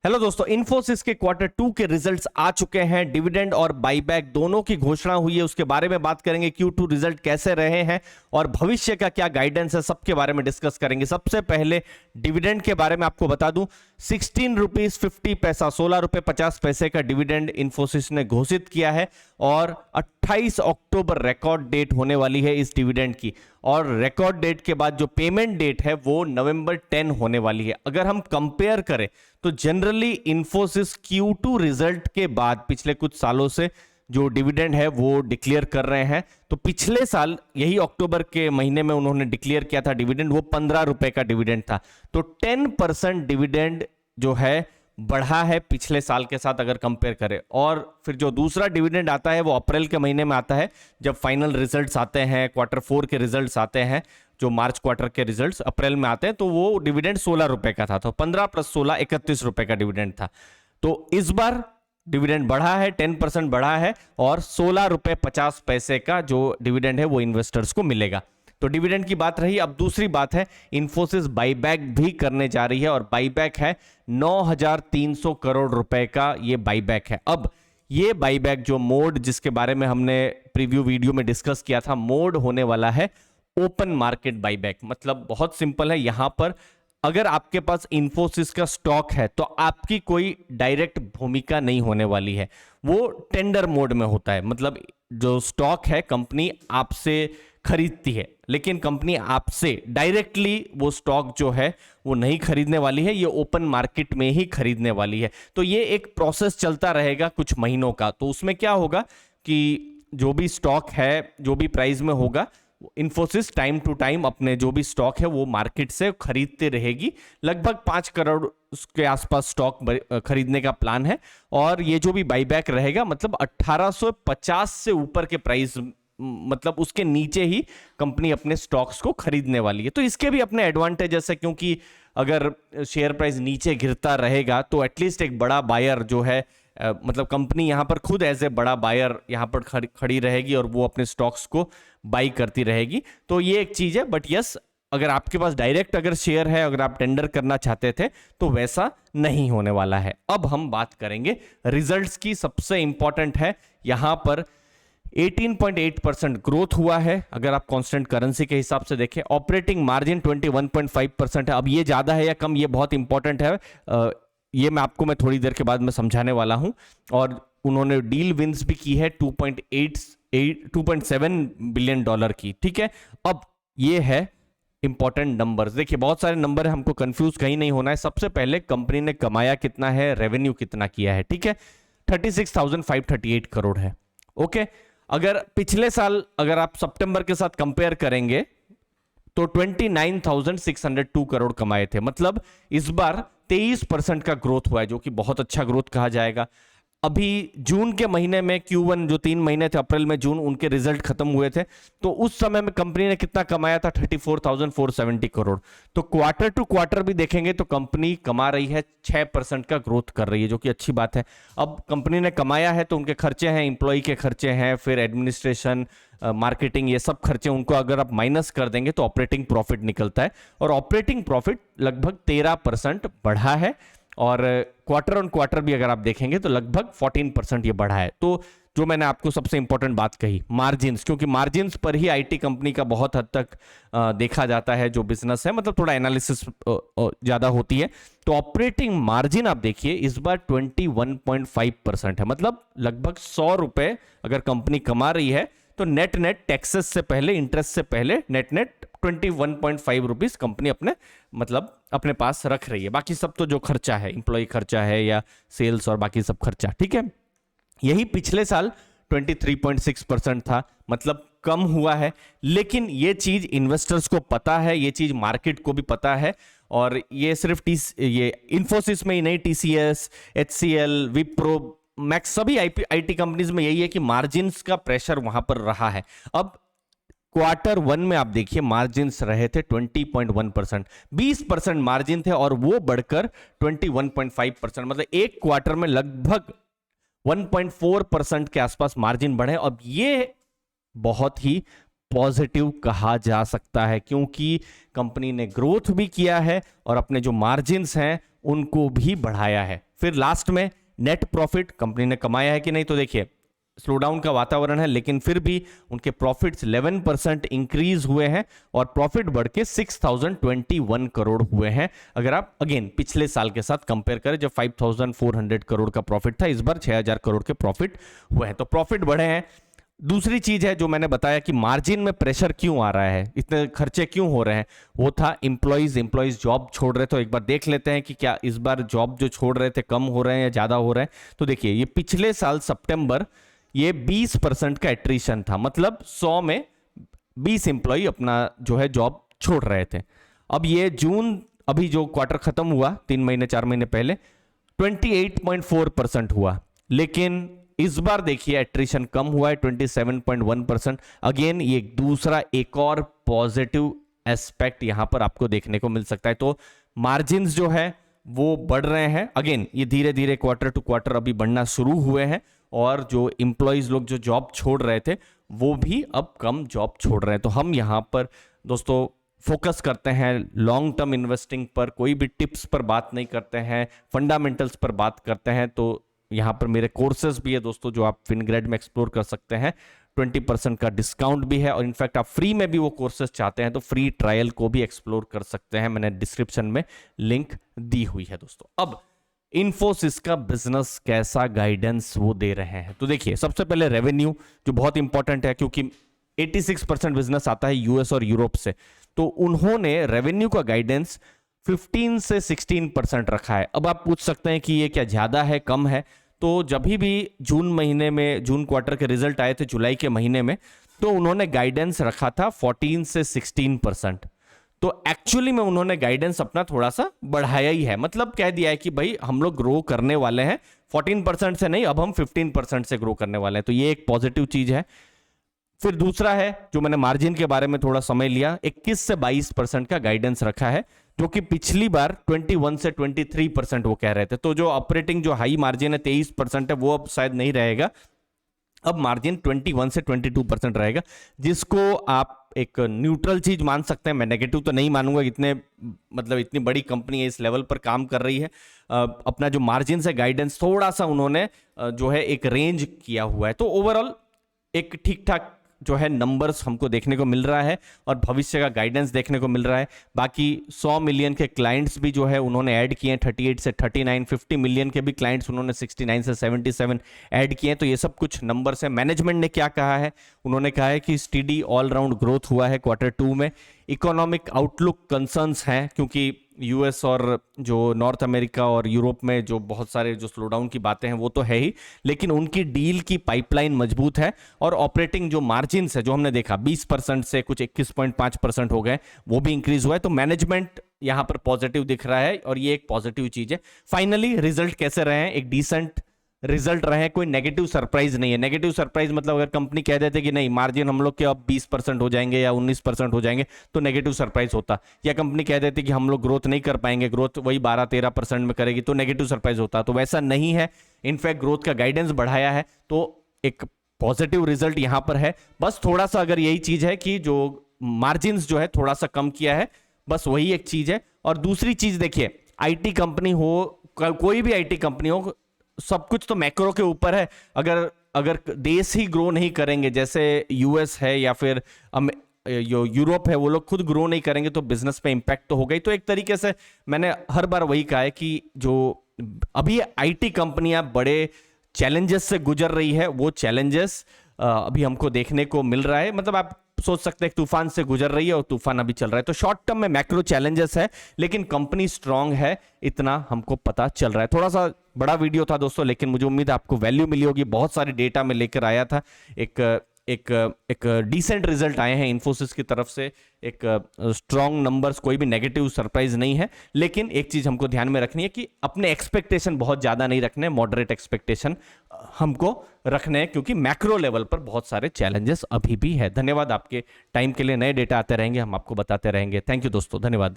Hello दोस्तों, इन्फोसिस के Q2 के रिजल्ट्स आ चुके हैं। डिविडेंड और बाईबैक दोनों की घोषणा हुई है, उसके बारे में बात करेंगे। Q2 रिजल्ट कैसे रहे हैं और भविष्य का क्या गाइडेंस है, सबके बारे में डिस्कस करेंगे। सबसे पहले डिविडेंड के बारे में आपको बता दूं, 16 रुपीज 50 पैसा, 16 रुपए 50 पैसे का डिविडेंड इन्फोसिस ने घोषित किया है और 28 अक्टूबर रिकॉर्ड डेट होने वाली है इस डिविडेंड की। और रिकॉर्ड डेट के बाद जो पेमेंट डेट है वो नवंबर 10 होने वाली है। अगर हम कंपेयर करें तो जनरली इन्फोसिस Q2 रिजल्ट के बाद पिछले कुछ सालों से जो डिविडेंड है वो डिक्लेयर कर रहे हैं। तो पिछले साल यही अक्टूबर के महीने में उन्होंने डिक्लेयर किया था डिविडेंड, वो 15 रुपए का डिविडेंड था। तो 10% डिविडेंड जो है बढ़ा है पिछले साल के साथ अगर कंपेयर करें। और फिर जो दूसरा डिविडेंड आता है वो अप्रैल के महीने में आता है, जब फाइनल रिजल्ट्स आते हैं, Q4 के रिजल्ट्स आते हैं, जो मार्च क्वार्टर के रिजल्ट्स अप्रैल में आते हैं। तो वो डिविडेंड 16 रुपए का था, तो 15 + 16 31 रुपए का डिविडेंड था। तो इस बार डिविडेंड बढ़ा है, 10% बढ़ा है और 16 रुपए 50 पैसे का जो डिविडेंड है वो इन्वेस्टर्स को मिलेगा। तो डिविडेंड की बात रही। अब दूसरी बात है, इन्फोसिस बाईबैक भी करने जा रही है और बाईबैक है 9,300 करोड़ रुपए का ये बाईबैक है। अब ये बाईबैक जो मोड जिसके बारे में हमने प्रीव्यू वीडियो में डिस्कस किया था, मोड होने वाला है ओपन मार्केट बाईबैक। मतलब बहुत सिंपल है, यहां पर अगर आपके पास इन्फोसिस का स्टॉक है तो आपकी कोई डायरेक्ट भूमिका नहीं होने वाली है, वो टेंडर मोड में होता है। मतलब जो स्टॉक है कंपनी आपसे खरीदती है, लेकिन कंपनी आपसे डायरेक्टली वो स्टॉक जो है वो नहीं खरीदने वाली है, ये ओपन मार्केट में ही खरीदने वाली है। तो ये एक प्रोसेस चलता रहेगा कुछ महीनों का। तो उसमें क्या होगा कि जो भी स्टॉक है, जो भी प्राइस में होगा, इन्फोसिस टाइम टू टाइम अपने जो भी स्टॉक है वो मार्केट से खरीदते रहेगी। लगभग 5 करोड़ के आसपास स्टॉक खरीदने का प्लान है। और ये जो भी बाईबैक रहेगा, मतलब 1850 से ऊपर के प्राइस, मतलब उसके नीचे ही कंपनी अपने स्टॉक्स को खरीदने वाली है। तो इसके भी अपने एडवांटेजेस है, क्योंकि अगर शेयर प्राइस नीचे गिरता रहेगा तो एटलीस्ट एक बड़ा बायर जो है, मतलब कंपनी यहां पर खुद एज ए बड़ा बायर यहां पर खड़ी रहेगी और वो अपने स्टॉक्स को बाई करती रहेगी। तो ये एक चीज है। बट यस, अगर आपके पास डायरेक्ट अगर शेयर है, अगर आप टेंडर करना चाहते थे तो वैसा नहीं होने वाला है। अब हम बात करेंगे रिजल्ट्स की। सबसे इंपॉर्टेंट है यहां पर 18.8% ग्रोथ हुआ है अगर आप कांस्टेंट करेंसी के हिसाब से देखें। ऑपरेटिंग मार्जिन 21.5% है। अब ये ज्यादा है या कम, ये बहुत इंपॉर्टेंट है। ये मैं थोड़ी देर के बाद में समझाने वाला हूं। और उन्होंने डील विंस भी की है 2.7 बिलियन डॉलर की। ठीक है, अब ये है इंपॉर्टेंट नंबर्स। देखिए बहुत सारे नंबर है, हमको कंफ्यूज कहीं नहीं होना है। सबसे पहले कंपनी ने कमाया कितना है, रेवेन्यू कितना किया है। ठीक है, 36,538 करोड़ है। ओके, अगर पिछले साल अगर आप सितंबर के साथ कंपेयर करेंगे तो 29,602 करोड़ कमाए थे। मतलब इस बार 23% का ग्रोथ हुआ है, जो कि बहुत अच्छा ग्रोथ कहा जाएगा। अभी जून के महीने में Q1 जो 3 महीने थे, अप्रैल में जून, उनके रिजल्ट खत्म हुए थे, तो उस समय में कंपनी ने कितना कमाया था, 34,470 करोड़। तो क्वार्टर टू क्वार्टर भी देखेंगे तो कंपनी कमा रही है, 6% का ग्रोथ कर रही है, जो कि अच्छी बात है। अब कंपनी ने कमाया है तो उनके खर्चे हैं, इंप्लॉय के खर्चे हैं, फिर एडमिनिस्ट्रेशन, मार्केटिंग, ये सब खर्चे उनको अगर आप माइनस कर देंगे तो ऑपरेटिंग प्रॉफिट निकलता है। और ऑपरेटिंग प्रॉफिट लगभग 13% बढ़ा है। और क्वार्टर ऑन क्वार्टर भी अगर आप देखेंगे तो लगभग 14% ये बढ़ा है। तो जो मैंने आपको सबसे इंपॉर्टेंट बात कही, मार्जिन्स, क्योंकि मार्जिन्स पर ही आईटी कंपनी का बहुत हद तक देखा जाता है जो बिजनेस है, मतलब थोड़ा एनालिसिस ज्यादा होती है। तो ऑपरेटिंग मार्जिन आप देखिए इस बार 21.5% है। मतलब लगभग 100 रुपए अगर कंपनी कमा रही है तो नेट नेट टैक्सेस से पहले, इंटरेस्ट से पहले नेट नेट 21.5 रुपीज कंपनी अपने पास रख रही है। बाकी सब तो जो खर्चा है, इंप्लॉय खर्चा है या सेल्स और बाकी सब खर्चा, ठीक है। यही पिछले साल 23.6% था, मतलब कम हुआ है। लेकिन ये चीज इन्वेस्टर्स को पता है, ये चीज मार्केट को भी पता है। और ये सिर्फ ये इन्फोसिस में ही नहीं, TCS, HCL, विप्रो, मैक्स, सभी आईटी कंपनीज में यही है कि मार्जिन्स का प्रेशर वहां पर रहा है। अब Q1 में आप देखिए मार्जिन्स रहे थे 20.1%, 20% मार्जिन थे और वो बढ़कर 21.5%, मतलब एक क्वार्टर में लगभग 1.4% के आसपास मार्जिन बढ़े। अब ये बहुत ही पॉजिटिव कहा जा सकता है, क्योंकि कंपनी ने ग्रोथ भी किया है और अपने जो मार्जिन्स हैं उनको भी बढ़ाया है। फिर लास्ट में नेट प्रॉफिट कंपनी ने कमाया है कि नहीं, तो देखिए स्लोडाउन का वातावरण है लेकिन फिर भी उनके प्रॉफिट्स 11% इंक्रीज हुए हैं और प्रॉफिट बढ़ के 6021 करोड़ हुए हैं। अगर आप अगेन पिछले साल के साथ कंपेयर करें जब 5400 करोड़ का प्रॉफिट था, इस बार 6000 करोड़ के प्रॉफिट हुए हैं, तो प्रॉफिट बढ़े हैं। दूसरी चीज है जो मैंने बताया कि मार्जिन में प्रेशर क्यों आ रहा है, इतने खर्चे क्यों हो रहे हैं, वो था एम्प्लॉइज जॉब छोड़ रहे। तो एक बार देख लेते हैं कि क्या इस बार जॉब जो छोड़ रहे थे कम हो रहे हैं या ज्यादा हो रहे हैं। तो देखिए ये पिछले साल सितंबर ये 20% का एट्रिशन था, मतलब 100 में 20 एम्प्लॉय अपना जो है जॉब छोड़ रहे थे। अब ये जून अभी जो क्वार्टर खत्म हुआ 3 महीने 4 महीने पहले 28.4% हुआ, लेकिन इस बार देखिए एट्रिशन कम हुआ है 27.1%। अगेन ये दूसरा एक और पॉजिटिव एस्पेक्ट यहां पर आपको देखने को मिल सकता है। तो मार्जिन्स जो है वो बढ़ रहे हैं, अगेन ये धीरे धीरे क्वार्टर टू क्वार्टर अभी बढ़ना शुरू हुए हैं और जो एम्प्लॉइज लोग जो जॉब छोड़ रहे थे वो भी अब कम जॉब छोड़ रहे हैं। तो हम यहां पर दोस्तों फोकस करते हैं लॉन्ग टर्म इन्वेस्टिंग पर, कोई भी टिप्स पर बात नहीं करते हैं, फंडामेंटल्स पर बात करते हैं। तो यहाँ पर मेरे कोर्सेज भी है दोस्तों जो आप फिनग्रेड में एक्सप्लोर कर सकते हैं, 20% का डिस्काउंट भी है और इनफैक्ट आप फ्री में भी वो कोर्सेज चाहते हैं तो फ्री ट्रायल को भी एक्सप्लोर कर सकते हैं, मैंने डिस्क्रिप्शन में लिंक दी हुई है दोस्तों। अब इन्फोसिस का बिजनेस कैसा गाइडेंस वो दे रहे हैं, तो देखिए सबसे पहले रेवेन्यू जो बहुत इंपॉर्टेंट है क्योंकि 86% बिजनेस आता है यूएस और यूरोप से, तो उन्होंने रेवेन्यू का गाइडेंस 15 से 16% रखा है। अब आप पूछ सकते हैं कि ये क्या ज्यादा है कम है, तो जब भी जून महीने में जून क्वार्टर के रिजल्ट आए थे जुलाई के महीने में, तो उन्होंने गाइडेंस रखा था 14 से 16%। तो एक्चुअली में उन्होंने गाइडेंस अपना थोड़ा सा बढ़ाया ही है, मतलब कह दिया है कि भाई हम लोग ग्रो करने वाले हैं 14% से नहीं, अब हम 15% से ग्रो करने वाले हैं। तो ये एक पॉजिटिव चीज है। फिर दूसरा है जो मैंने मार्जिन के बारे में थोड़ा समय लिया, 21 से 22% का गाइडेंस रखा है, जो कि पिछली बार 21 से 23% वो कह रहे थे। तो जो ऑपरेटिंग जो हाई मार्जिन है 23% है वो अब शायद नहीं रहेगा, अब मार्जिन 21 से 22% रहेगा, जिसको आप एक न्यूट्रल चीज मान सकते हैं। मैं नेगेटिव तो नहीं मानूंगा, इतने मतलब इतनी बड़ी कंपनी है इस लेवल पर काम कर रही है, अपना जो मार्जिन से गाइडेंस थोड़ा सा उन्होंने जो है एक रेंज किया हुआ है। तो ओवरऑल एक ठीक ठाक जो है नंबर्स हमको देखने को मिल रहा है और भविष्य का गाइडेंस देखने को मिल रहा है। बाकी 100 मिलियन के क्लाइंट्स भी जो है उन्होंने ऐड किए हैं, 38 से 39, 50 मिलियन के भी क्लाइंट्स उन्होंने 69 से 77 ऐड किए हैं। तो ये सब कुछ नंबर्स है। मैनेजमेंट ने क्या कहा है, उन्होंने कहा है कि स्टीडी ऑलराउंड ग्रोथ हुआ है क्वार्टर 2 में। इकोनॉमिक आउटलुक कंसर्न्स हैं क्योंकि यूएस और जो नॉर्थ अमेरिका और यूरोप में जो बहुत सारे जो स्लोडाउन की बातें हैं वो तो है ही, लेकिन उनकी डील की पाइपलाइन मजबूत है और ऑपरेटिंग जो मार्जिन्स है जो हमने देखा 20% से कुछ 21.5% हो गए, वो भी इंक्रीज हुआ है। तो मैनेजमेंट यहां पर पॉजिटिव दिख रहा है और ये एक पॉजिटिव चीज है। फाइनली रिजल्ट कैसे रहे हैं, एक डिसेंट रिजल्ट रहे, कोई नेगेटिव सरप्राइज नहीं है। नेगेटिव सरप्राइज मतलब अगर कंपनी कह देते कि नहीं मार्जिन हम लोग के अब 20% हो जाएंगे या 19% हो जाएंगे तो नेगेटिव सरप्राइज होता, या कंपनी कह देती कि हम लोग ग्रोथ नहीं कर पाएंगे, ग्रोथ वही 12-13% में करेगी तो नेगेटिव सरप्राइज होता। तो वैसा नहीं है, इनफैक्ट ग्रोथ का गाइडेंस बढ़ाया है, तो एक पॉजिटिव रिजल्ट यहां पर है। बस थोड़ा सा अगर यही चीज है कि जो मार्जिन जो है थोड़ा सा कम किया है, बस वही एक चीज है। और दूसरी चीज देखिए, आईटी कंपनी हो, कोई भी आईटी कंपनी हो, सब कुछ तो मैक्रो के ऊपर है। अगर देश ही ग्रो नहीं करेंगे, जैसे यूएस है या फिर यूरोप है, वो लोग खुद ग्रो नहीं करेंगे तो बिजनेस पे इंपैक्ट तो होगा ही। तो एक तरीके से मैंने हर बार वही कहा है कि जो अभी आईटी कंपनियां बड़े चैलेंजेस से गुजर रही है, वो चैलेंजेस अभी हमको देखने को मिल रहा है। मतलब आप सोच सकते हैं तूफान से गुजर रही है और तूफान अभी चल रहा है, तो शॉर्ट टर्म में मैक्रो चैलेंजेस है लेकिन कंपनी स्ट्रांग है, इतना हमको पता चल रहा है। थोड़ा सा बड़ा वीडियो था दोस्तों, लेकिन मुझे उम्मीद है आपको वैल्यू मिली होगी। बहुत सारी डेटा में लेकर आया था, एक डिसेंट रिजल्ट आए हैं इन्फोसिस की तरफ से, एक स्ट्रॉन्ग नंबर्स, कोई भी नेगेटिव सरप्राइज नहीं है। लेकिन एक चीज हमको ध्यान में रखनी है कि अपने एक्सपेक्टेशन बहुत ज्यादा नहीं रखने, मॉडरेट एक्सपेक्टेशन हमको रखने हैं, क्योंकि मैक्रो लेवल पर बहुत सारे चैलेंजेस अभी भी है। धन्यवाद आपके टाइम के लिए, नए डेटा आते रहेंगे, हम आपको बताते रहेंगे। थैंक यू दोस्तों, धन्यवाद।